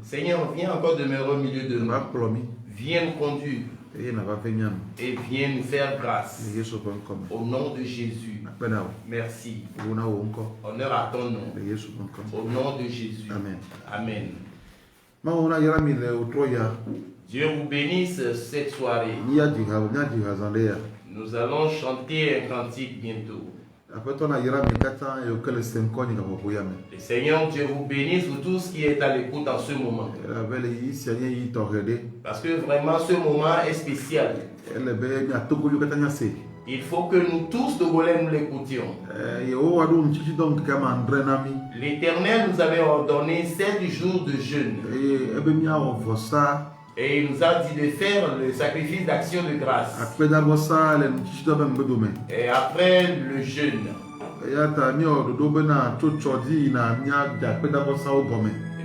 Seigneur, viens encore demeurer au milieu de nous. Viens nous conduire. Et viens nous faire grâce. Au nom de Jésus. Merci. Honneur à ton nom. Au nom de Jésus. Amen. Dieu vous bénisse cette soirée. Nous allons chanter un cantique bientôt. Le Seigneur Dieu vous bénisse pour tout ce qui est à l'écoute en ce moment. Parce que vraiment ce moment est spécial. Il faut que nous tous Togolais nous l'écoutions. L'Éternel nous avait ordonné 7 jours de jeûne. Et il nous a dit de faire le sacrifice d'action de grâce. Et après le jeûne.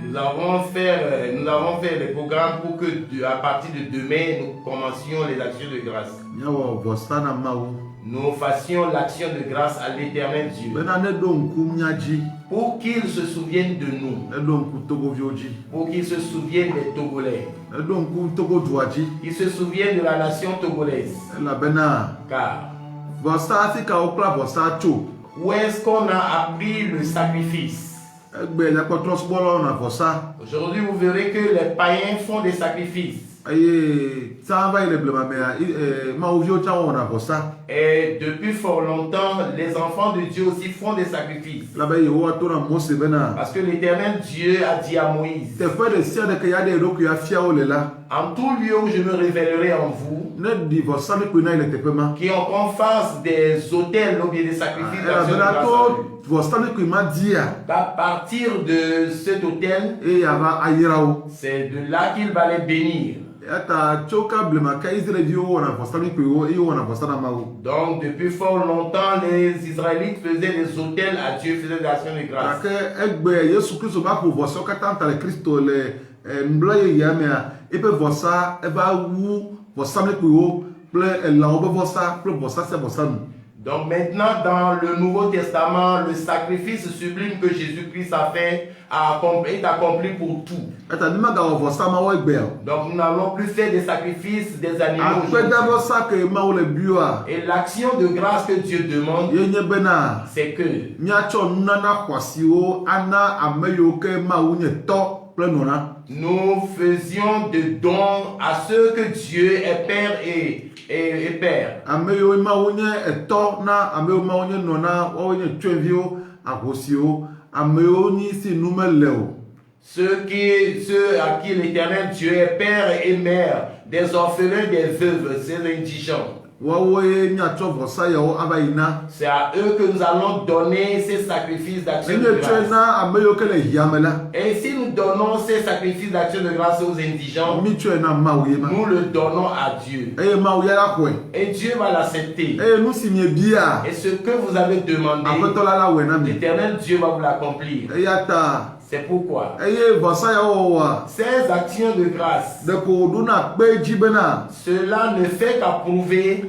Nous avons fait le programme pour que à partir de demain, nous commencions les actions de grâce. Nous fassions l'action de grâce à l'Éternel Dieu. Pour qu'il se souvienne de nous. Pour qu'il se souvienne des Togolais. Qu'il se souvienne de la nation togolaise. Car où est-ce qu'on a appris le sacrifice? Aujourd'hui, vous verrez que les païens font des sacrifices. Et depuis fort longtemps, les enfants de Dieu aussi font des sacrifices. Parce que l'Éternel Dieu a dit à Moïse: en tout lieu où je me révélerai en vous, qui en confesse des autels ou bien des sacrifices d'action de grâce, à partir de cet autel, c'est de là qu'il va les bénir. Donc depuis fort longtemps, les Israélites faisaient des autels à Dieu, faisaient des actions de grâce. Donc maintenant, dans le Nouveau Testament, le sacrifice sublime que Jésus-Christ a fait est accompli pour tout. Donc nous n'allons plus faire des sacrifices des animaux. Et l'action de grâce que Dieu demande, c'est que nous faisions des dons à ceux que Dieu est Père et Père. Ceux à qui l'Éternel Dieu est Père et Mère, des orphelins, des veuves, ces indigents. C'est à eux que nous allons donner ces sacrifices d'action de grâce. Et si nous donnons ces sacrifices d'action de grâce aux indigents, nous le donnons à Dieu. Et Dieu va l'accepter. Et ce que vous avez demandé, l'Éternel Dieu va vous l'accomplir. C'est pourquoi ces actions de grâce, cela ne fait qu'approuver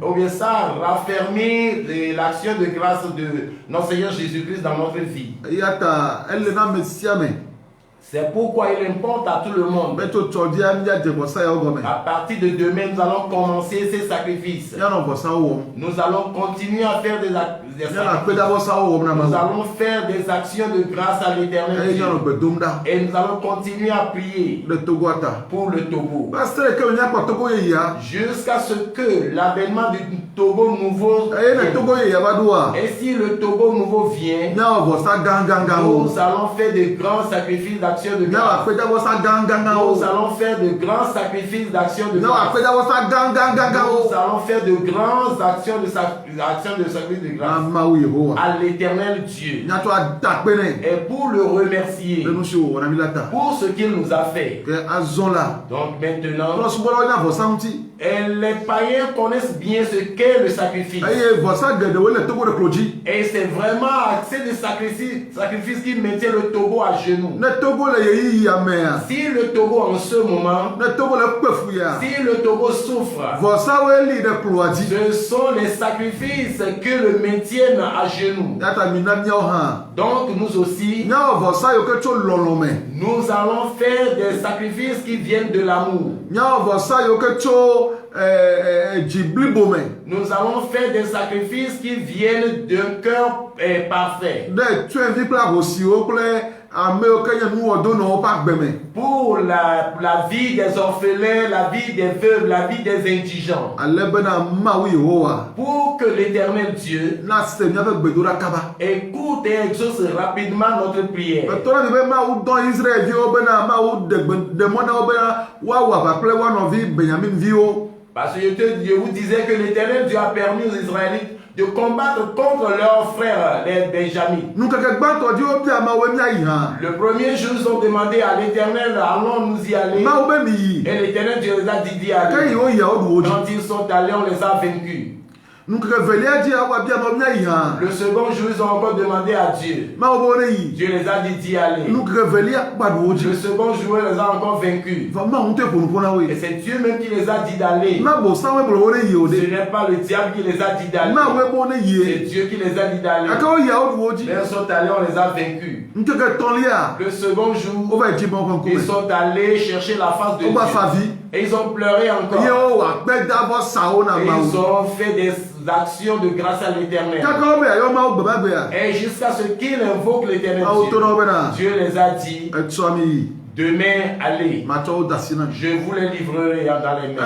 ou bien ça raffermir l'action de grâce de notre Seigneur Jésus-Christ dans notre vie. C'est pourquoi il importe à tout le monde. À partir de demain, nous allons commencer ces sacrifices. Nous allons continuer à faire des sacrifices. Nous allons faire des actions de grâce à l'Éternel Dieu. Et nous allons continuer à prier pour le Togo. Jusqu'à ce que l'avènement du Togo nouveau vienne. Et si le Togo nouveau vient, nous allons faire de grands sacrifices d'action de grâce. Nous allons faire de grands sacrifices d'action de grâce. Nous allons faire de grandes actions de sacrifice de grâce à l'Éternel Dieu. Et pour le remercier pour ce qu'il nous a fait. Donc maintenant, les païens connaissent bien ce qu'est le sacrifice. Et c'est vraiment accès de sacrifice qui mettait le Togo à genoux. Si le Togo en ce moment, si le Togo souffre, ce sont les sacrifices que le maintiennent à genoux. Donc nous aussi, nous allons faire des sacrifices qui viennent de l'amour. Nous allons faire des sacrifices qui viennent d'un cœur parfait. Pour la vie des orphelins, la vie des veuves, la vie des indigents. Pour que l'Éternel Dieu écoute et exauce rapidement notre prière. Parce que je vous disais que l'Éternel Dieu a permis aux Israélites de combattre contre leurs frères, les Benjamites. Le premier jour, ils ont demandé à l'Éternel, allons nous y aller. Et l'Éternel Dieu les a dit d'y aller. Quand ils sont allés, on les a vaincus. Le second jour, ils ont encore demandé à Dieu. Dieu les a dit d'y aller. Le second jour, il les a encore vaincus. Et c'est Dieu même qui les a dit d'aller. Ce n'est pas le diable qui les a dit d'aller. C'est Dieu qui les a dit d'aller. Ils sont allés, on les a vaincus. Le second jour, ils sont allés chercher la face de Dieu. Et ils ont pleuré encore. Et ils ont fait des actions de grâce à l'Éternel. Et jusqu'à ce qu'ils invoquent l'Éternel Dieu les a dit, demain, allez, je vous les livrerai dans les mains.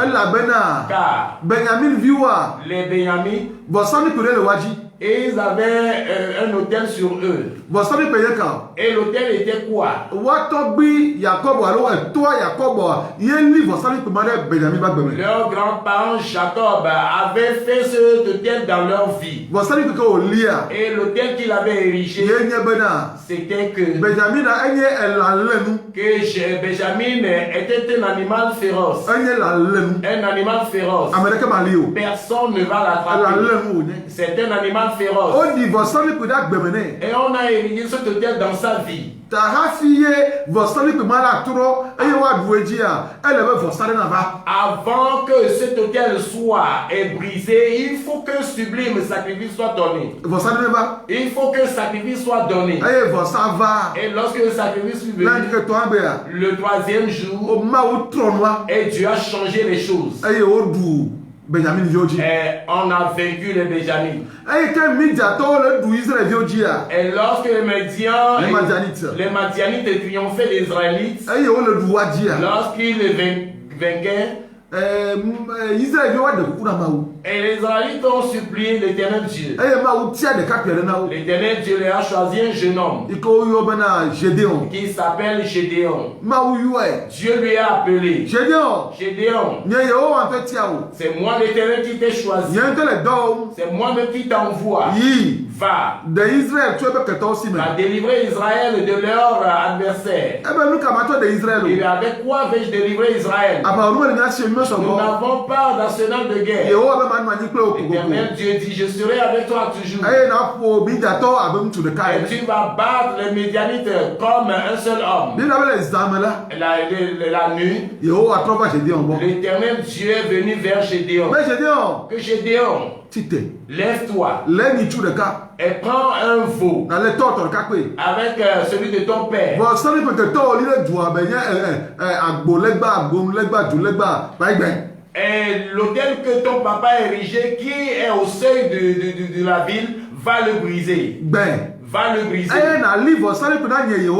Car les Benjamites, et ils avaient un hôtel sur eux. Et l'hôtel était quoi? Leurs grands-parents Jacob avaient fait cet hôtel dans leur vie. Et l'hôtel qu'il avait érigé, c'était que Benjamin était un animal féroce. Un animal féroce. Personne ne va l'attraper. C'est un animal féroce. Et on a érigé cet hôtel dans sa vie. Avant que cet hôtel soit brisé, il faut qu'un sublime sacrifice soit donné. Il faut qu'un sacrifice soit donné. Et lorsque le sacrifice fut venu, le troisième jour, et Dieu a changé les choses. Et on a vaincu les Benjamites. Et lorsque les Madianites triomphaient les Israélites, lorsqu'ils les vainquaient, et les Israélites ont supplié l'Éternel Dieu. L'Éternel Dieu leur a choisi un jeune homme qui s'appelle Gédéon. Dieu lui a appelé Gédéon, c'est moi l'Éternel qui t'ai choisi. C'est moi-même qui t'envoie. Va. Va délivrer Israël de leur adversaire. Et avec quoi vais-je délivrer Israël? Nous n'avons pas d'arsenal de guerre. L'Éternel Dieu dit, je serai avec toi toujours. Et tu vas battre les Médianites comme un seul homme. La nuit, l'Éternel Dieu est venu vers Gédéon. Que Gédéon, lève-toi et prends un veau avec celui de ton père. Et l'autel que ton papa a érigé, qui est au seuil de la ville, va le briser. Va le briser.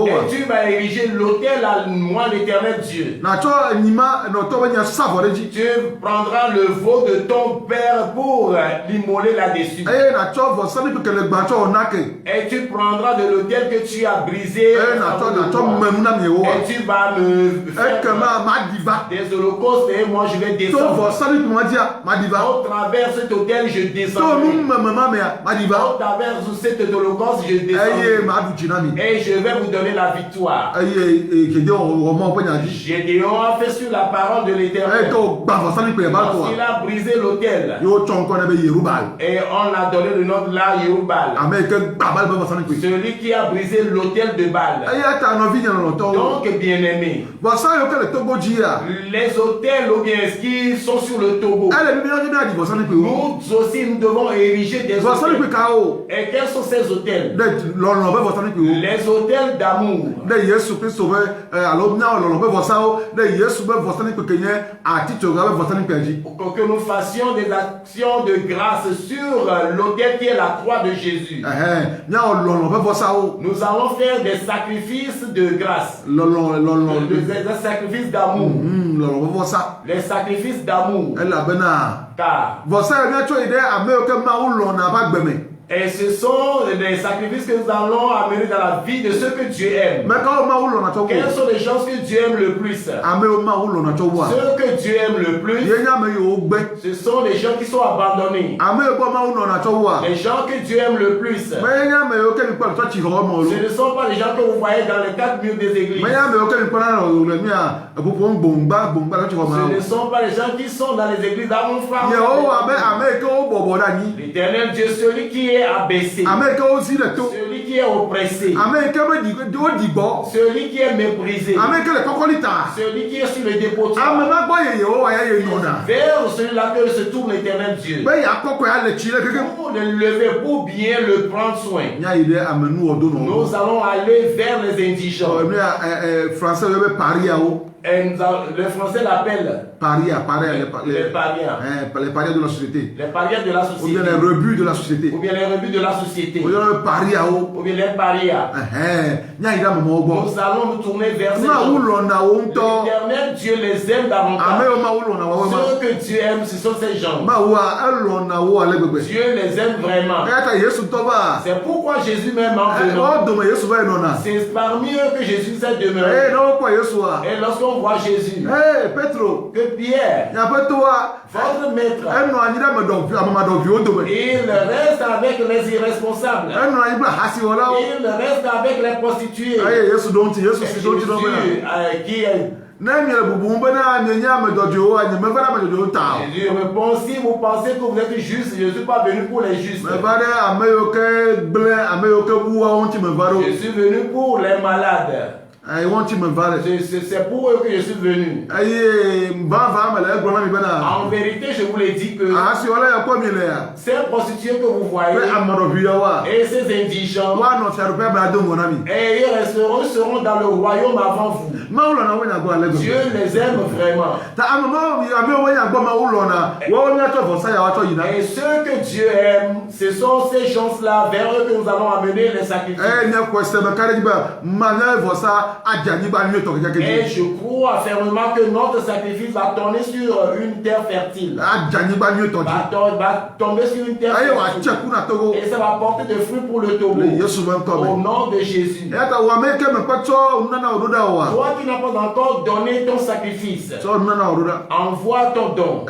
Et tu vas ériger l'autel à moi, l'Éternel Dieu. Tu prendras le veau de ton père pour l'immoler là-dessus. Et tu prendras de l'autel que tu as brisé. Et tu vas me faire des holocaustes et moi je vais descendre. Au travers cet autel, je descends. Au travers cet holocauste, je je descendrai. Et je vais vous donner la victoire. Gédéon a fait sur la parole de l'Éternel. Il a brisé l'autel. Et on a donné le nom de la Yerubal. Celui qui a brisé l'autel de Baal. Donc, bien-aimé, les autels ou bien ce qui sont sur le Togo, nous aussi nous devons ériger des autels. Et quels sont ces autels? Les autels d'amour. Que nous fassions des actions de grâce sur l'autel qui est la croix de Jésus. Nous allons faire des sacrifices de grâce. Des sacrifices d'amour. Les sacrifices d'amour. Car et ce sont les sacrifices que nous allons amener dans la vie de ceux que Dieu aime. Quels sont les gens que Dieu aime le plus? Ceux que Dieu aime le plus, ce sont les gens qui sont abandonnés. Les gens que Dieu aime le plus, ce ne sont pas les gens que vous voyez dans les 4 murs des églises. Ce ne sont pas les gens qui sont dans les églises à mon frère. L'Éternel Dieu, celui qui est abaissé, celui qui est oppressé, celui qui est méprisé, celui qui est sur le dépotoir, vers celui-là que se tourne l'Éternel Dieu, pour le lever, pour bien le prendre soin. Nous allons aller vers les indigents. Et le français l'appelle paria, les parias. Les parias de la société. Les parias de la société. Ou bien les rebuts de la société. Ou bien les rebuts de la société. Ou bien les parias. Ou bien les parias. Nous allons nous tourner vers ces gens. L'Éternel Dieu les aime davantage. Ceux que Dieu aime, ce sont ces gens. Dieu les aime vraiment. C'est pourquoi Jésus même en venant. C'est parmi eux que Jésus s'est demeuré. Et lorsqu'on voit Jésus, que Pierre, votre maître, il reste avec les irresponsables. Il reste avec les prostituées. Qui est Jésus répond, si vous pensez que vous êtes juste, je ne suis pas venu pour les justes. Je suis venu pour les malades. C'est pour eux que je suis venu. En vérité, je vous l'ai dit que ces prostituées que vous voyez et ces indigents, et ils seront dans le royaume avant vous. Dieu les aime vraiment. Et ceux que Dieu aime, ce sont ces gens-là vers eux que nous allons amener les sacrifices. Et je crois fermement que notre sacrifice va tourner sur une terre fertile. Va tomber sur une terre fertile. Et ça va porter des fruits pour le Togo. Au nom de Jésus. Toi qui n'as pas encore donné ton sacrifice, envoie ton don.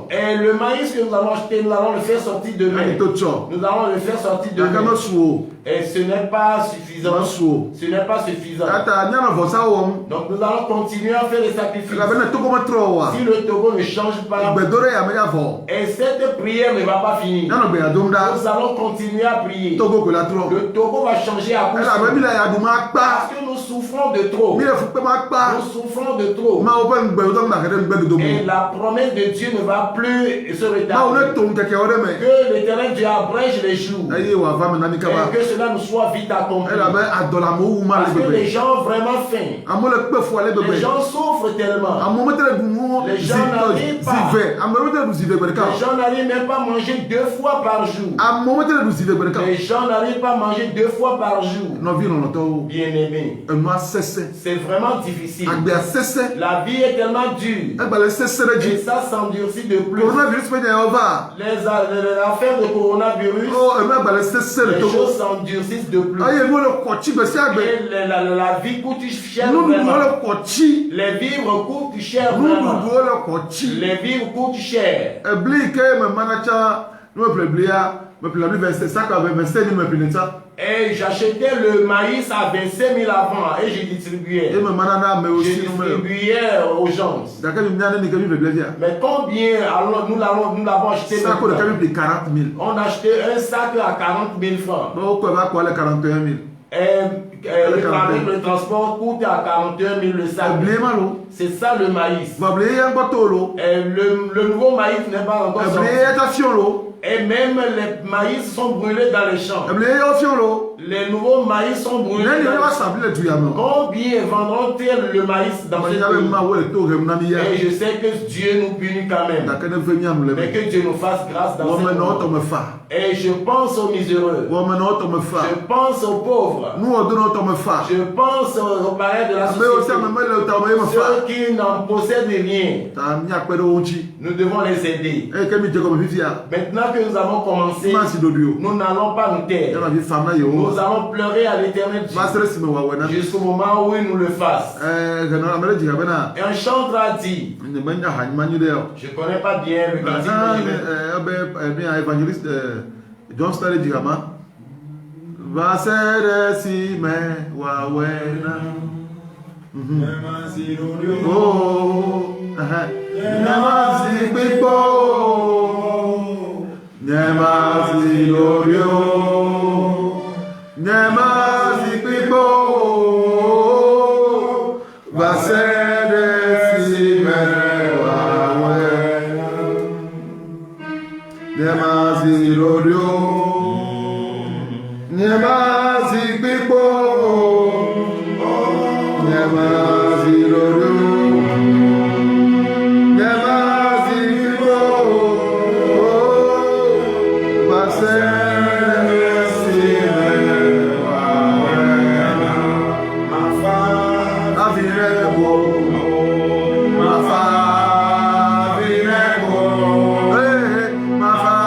Et le maïs que nous allons acheter, nous allons le faire sortir demain. Nous allons le faire sortir demain. Et ce n'est pas suffisant. Ce n'est pas suffisant. Donc nous allons continuer à faire des sacrifices. Si le Togo ne change pas, et cette prière ne va pas finir, nous allons continuer à prier. Le Togo va changer à coup sûr. Parce que nous souffrons de trop. Nous souffrons de trop. Et la promesse de Dieu ne va plus se retarder. Que l'Éternel Dieu abrège les jours. Et que cela nous soit vite accompli. Parce que les gens vraiment faim. Les gens souffrent tellement. Les gens n'arrivent pas. Les gens n'arrivent même pas à manger 2 fois par jour. Les gens n'arrivent pas à manger 2 fois par jour. Bien aimé. C'est vraiment difficile. La vie est tellement dure. Et ça s'endurcit de plus. Les affaires de coronavirus, les choses s'endurcissent de plus. Et la vie coûte cher vraiment. Les vivres coûtent cher vraiment. Les vivres coûtent cher. Et j'achetais le maïs à 25 000 avant et je distribuais. Je distribuais aux gens. Mais combien alors, nous l'avons acheté? On a acheté un sac à 40 000 francs. Le transport coûte à 41 000 le sac. C'est ça le maïs. Le nouveau maïs n'est pas encore sorti. Et même les maïs sont brûlés dans les champs. Les nouveaux maïs sont brûlés dans les champs. Combien vendront-ils le maïs dans ce pays? Et je sais que Dieu nous punit quand même. Mais que Dieu nous fasse grâce dans ce monde. Et je pense aux miséreux. Je pense aux pauvres. Je pense aux parents de la société. Ceux qui n'en possèdent rien. Nous devons les aider. Maintenant que nous avons commencé, nous n'allons pas nous taire. Nous allons pleurer à l'Éternel jusqu'au moment où il nous le fasse. Et un chanteur a dit, je ne connais pas bien le cantique, John Stanley Digama va ser si me wawena oh namazi pipo namazi lorio namazi pipo va ser si me wawena namazi lorio Nyamazi pipo, nyamazi lodo, nyamazi pipo, basesi mewa wena, mafa avirebo, mafa avirebo, mafa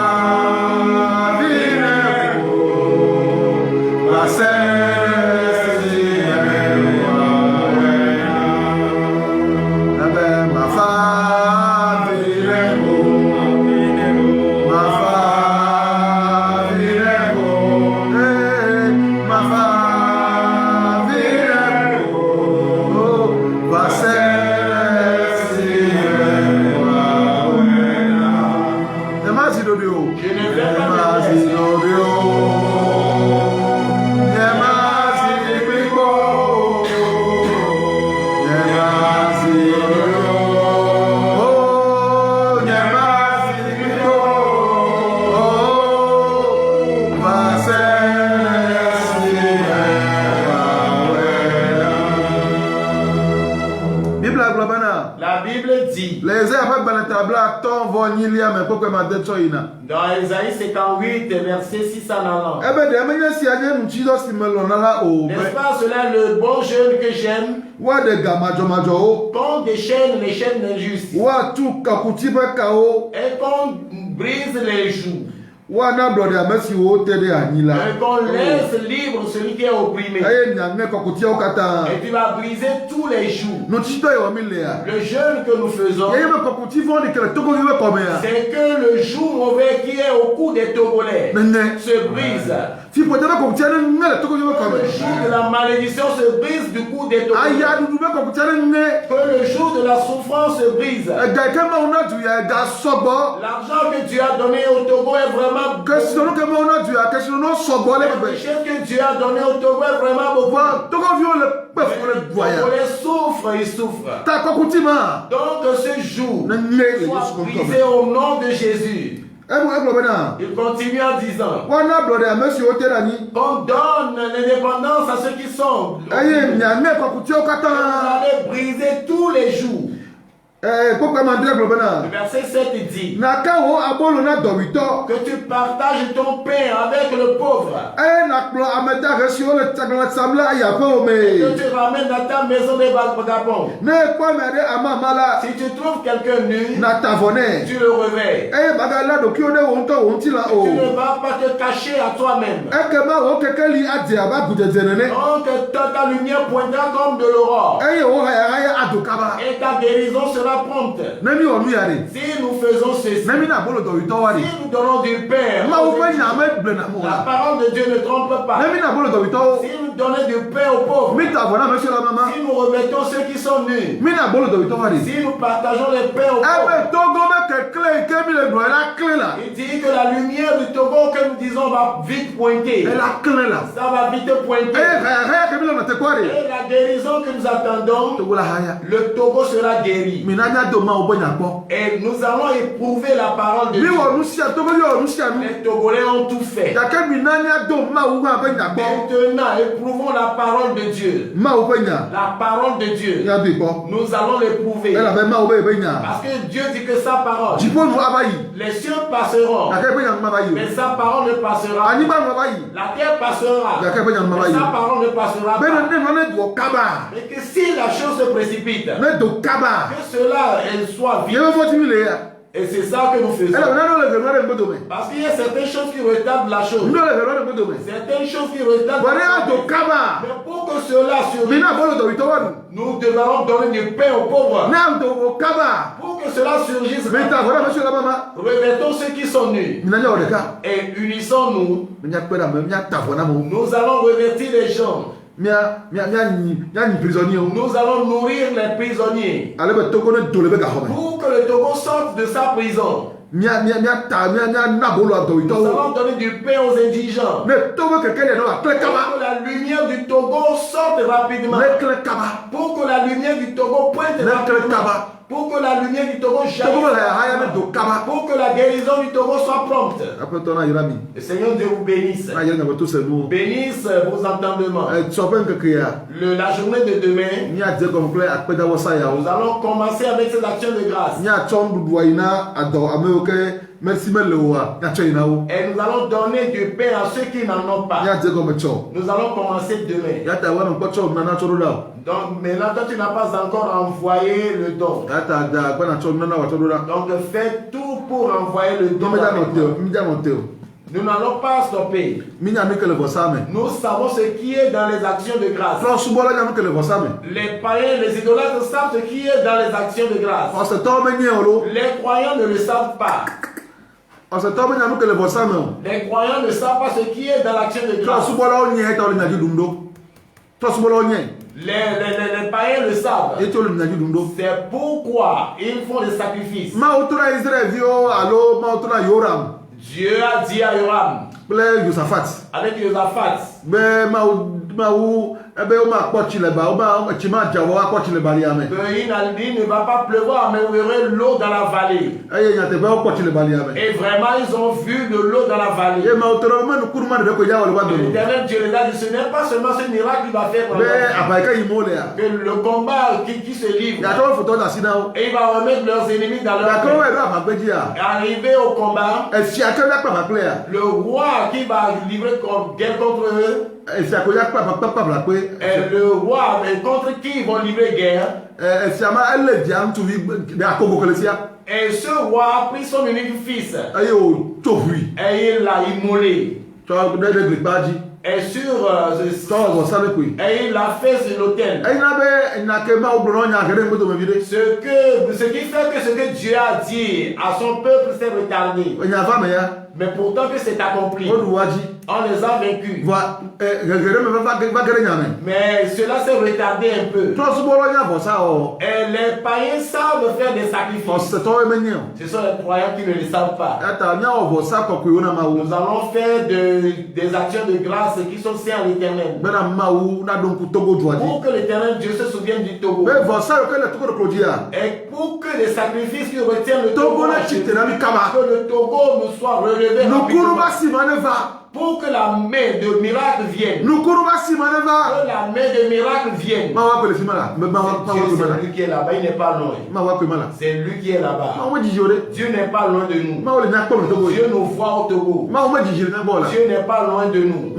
avirebo. La Bible dit dans Isaïe 58, verset 6 à 9. N'est-ce pas cela le bon jeûne que j'aime? Qu'on déchaîne les chaînes d'injustice et qu'on brise les joues. Et qu'on laisse libre celui qui est opprimé. Et tu vas briser tous les jougs. Le jeûne que nous faisons, c'est que le joug mauvais qui est au cou des Togolais se brise. Le joug de la malédiction se brise du cou des Togolais. Que le joug de la souffrance se brise. L'argent que tu as donné au Togo est vraiment beaucoup. Le péché que Dieu a donné au Togo est vraiment beaucoup. Les Togolais souffrent, ils souffrent. Donc ce jour soit brisé au nom de Jésus. Il continue en disant qu'on donne l'indépendance à ceux qui sont. Vous allez briser tous les jours. Le verset 7 dit que tu partages ton pain avec le pauvre et que tu ramènes dans ta maison des vagabonds. Si tu trouves quelqu'un nu, tu le réveilles. Tu ne vas pas te cacher à toi-même. Donc ta lumière pointera comme de l'aurore et ta guérison sera sera prompte. Si nous faisons ceci, si nous donnons du pain, la parole de Dieu ne trompe pas. Si nous donnons du pain aux pauvres, si nous remettons ceux qui sont nus, si nous partageons les pains aux pauvres, il dit que la lumière du Togo que nous disons va vite pointer. Ça va vite pointer. Et la guérison que nous attendons, le Togo sera guéri. Et nous allons éprouver la parole de Dieu. Les Togolais ont tout fait. Maintenant, éprouvons la parole de Dieu. La parole de Dieu. Nous allons l'éprouver. Parce que Dieu dit que sa parole, les cieux passeront, mais sa parole ne passera. La terre passera, mais sa parole ne passera pas. Mais que si la chose se précipite, que cela elle soit vite. Et c'est ça que nous faisons. Parce qu'il y a certaines choses qui retardent la chose. Certaines choses qui retardent la chose. Mais pour que cela survive, nous devons donner du pain aux pauvres. Pour que cela surgisse, remettons ceux qui sont nus. Et unissons-nous. Nous allons revertir les gens. Nous allons nourrir les prisonniers pour que le Togo sorte de sa prison. Nous allons donner du pain aux indigents pour que la lumière du Togo sorte rapidement, pour que la lumière du Togo pointe rapidement, pour que la lumière du Togo jaillisse, pour que la guérison du Togo soit prompte. Le Seigneur Dieu vous bénisse. Bénisse vos entendements. La journée de demain, nous allons commencer avec ces actions de grâce. Et nous allons donner du pain à ceux qui n'en ont pas. Nous allons commencer demain. Donc maintenant, toi tu n'as pas encore envoyé le don. Donc fais tout pour envoyer le don. Nous n'allons pas stopper. Nous savons ce qui est dans les actions de grâce. Les païens, les idolâtres savent ce qui est dans les actions de grâce. Les croyants ne le savent pas. Les croyants ne savent pas ce qui est dans l'action de grâce. Les païens le savent. C'est pourquoi ils font des sacrifices. Dieu a dit à Yoram, avec Josaphat, il ne va pas pleuvoir, mais vous verrez l'eau dans la vallée. Et vraiment, ils ont vu de l'eau dans la vallée. L'éternel Dieu les a dit, ce n'est pas seulement ce miracle qu'il va faire dans que le combat qui se livre. Et il va remettre leurs ennemis dans leur pays. Arrivé au combat, le roi qui va livrer guerre contre eux, et le roi contre qui ils vont livrer guerre. Et ce roi a pris son unique fils et il l'a immolé. Et sur et il l'a fait sur l'autel. Ce qui fait que ce que Dieu a dit à son peuple s'est retardé. Mais pourtant que c'est accompli. On les a vaincus. Mais cela s'est retardé un peu. Et les païens savent faire des sacrifices. Ce sont les croyants qui ne le savent pas. Nous allons faire des actions de grâce qui sont saintes à l'Éternel. Pour que l'Éternel Dieu se souvienne du Togo. Et pour que les sacrifices qui retiennent le Togo, que le Togo nous soit relevé rapidement. Pour que la main de miracle vienne. Que la main de miracle vienne. C'est lui qui est là-bas, il n'est pas loin. C'est lui qui est là-bas. Dieu n'est pas loin de nous. Dieu nous voit au Togo. Dieu n'est pas loin de nous.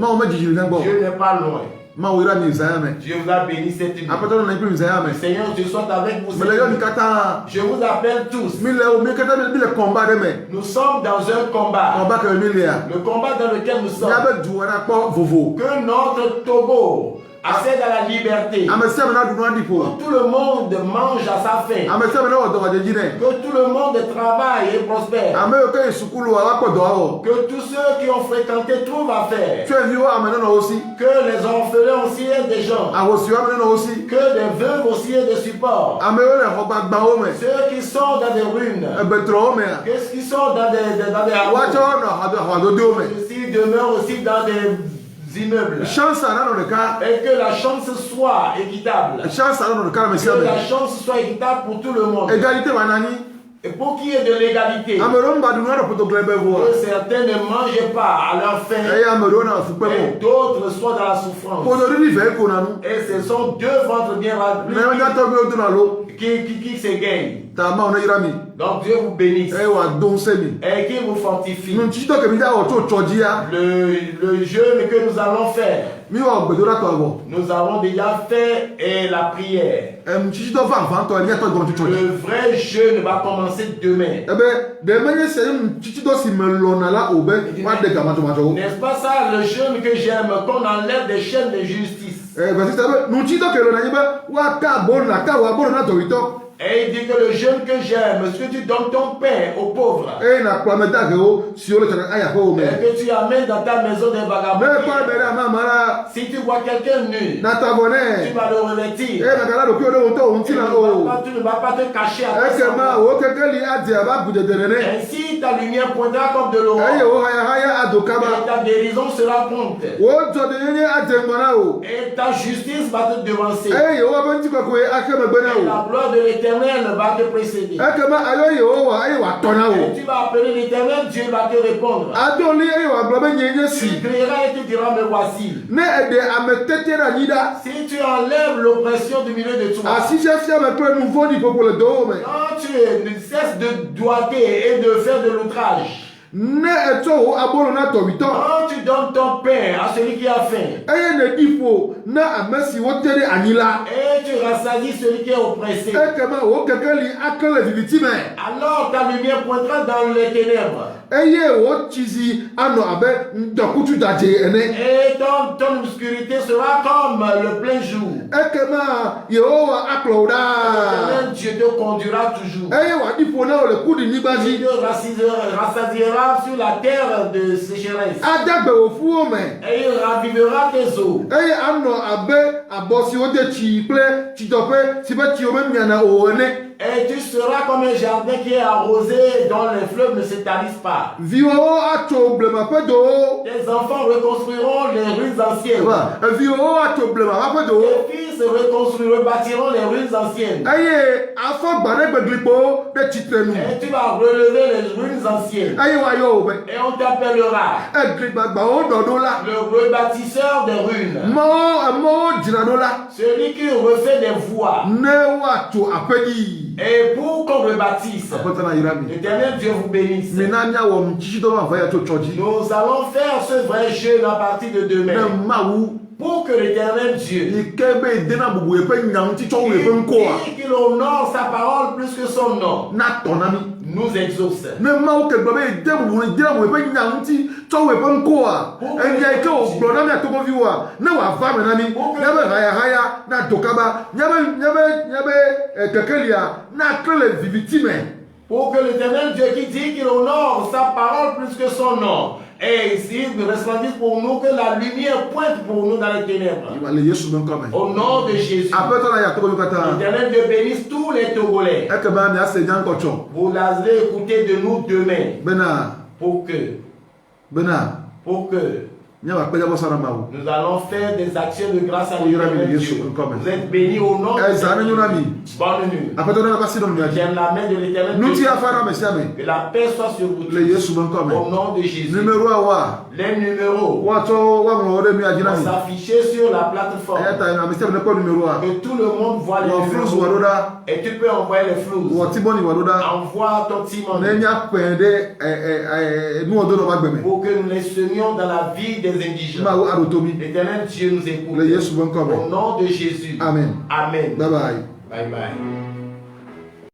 Dieu n'est pas loin. Dieu vous a béni cette nuit. Seigneur, Dieu soit avec vous. Je vous appelle tous. Nous sommes dans un combat. Le combat dans lequel nous sommes. Que notre Togo accède à la liberté. Que tout le monde mange à sa faim. Que tout le monde travaille et prospère. Que tous ceux qui ont fréquenté trouvent à faire. Que les orphelins aussi aient des gens. Que des veuves aussi aient des supports. Ceux qui sont dans des ruines. Ceux qui sont dans des hameaux. Ceux qui demeurent aussi dans des immeubles. Et que la chance soit équitable. Que la chance soit équitable pour tout le monde. Et pour qu'il y ait de l'égalité, que certains ne mangent pas à leur faim et d'autres soient dans la souffrance. Et ce sont deux ventres bien remplis qui s'égayent. Donc Dieu vous bénisse et qu'il vous fortifie. Le jeûne que nous allons faire, nous avons déjà fait la prière. Le vrai jeûne va commencer demain. N'est-ce pas ça le jeûne que j'aime, qu'on enlève des chaînes de justice? Et il dit que le jeûne que j'aime, c'est que tu donnes ton pain aux pauvres. Et que tu amènes dans ta maison des vagabonds. Si tu vois quelqu'un nu, tu vas le revêtir. Tu ne vas pas te cacher à ainsi ta lumière pointera comme de l'aurore. Et ta guérison sera prompte. Et ta justice va te devancer. Et la gloire de l'Éternel va te précéder. Et tu vas appeler l'Éternel, Dieu va te répondre. Tu crieras et tu diras, me voici. Si tu enlèves l'oppression du milieu de toi, quand tu ne cesses de doiter et de faire de l'outrage, quand tu donnes ton pain à celui qui a faim, et tu rassasies celui qui est oppressé, alors ta lumière pointera dans les ténèbres. Et ton obscurité sera comme le plein jour. Dieu te conduira toujours. Dieu te rassasiera sur la terre de sécheresse. Et il ravivera tes eaux. Et tu seras comme un jardin qui est arrosé, dont les fleuves ne se tarissent pas. Tes enfants reconstruiront les ruines anciennes. Tes fils rebâtiront les ruines anciennes. Et tu vas relever les ruines anciennes. Et on t'appellera le rebâtisseur des ruines. Celui qui refait des voies. Et pour qu'on rebâtisse, l'Éternel Dieu vous bénisse. Nous allons faire ce vrai jeûne à partir de demain. Pour que l'Éternel Dieu qu'il honore sa parole plus que son nom, nous exauce. Pour que l'Éternel Dieu qui dit qu'il honore sa parole plus que son nom, et ici, il resplendisse pour nous, que la lumière pointe pour nous dans les ténèbres. Au nom de Jésus. L'Éternel Dieu bénisse tous les Togolais. Vous allez écouter de nous demain. Pour que nous allons faire des actions de grâce à l'Éternel Dieu. Vous êtes bénis au nom de Jésus. Bonne nuit. J'aime la main de l'Éternel Dieu. Que la paix soit sur vous tous. Au nom de Jésus. Les numéros vont s'afficher sur la plateforme. Que tout le monde voit les numéros. Et tu peux envoyer les flous. Envoie ton Timon. Pour que nous les semions dans la vie des indigents. L'Éternel Dieu nous écoute. Au nom de Jésus. Amen. Amen. Bye bye. Bye bye.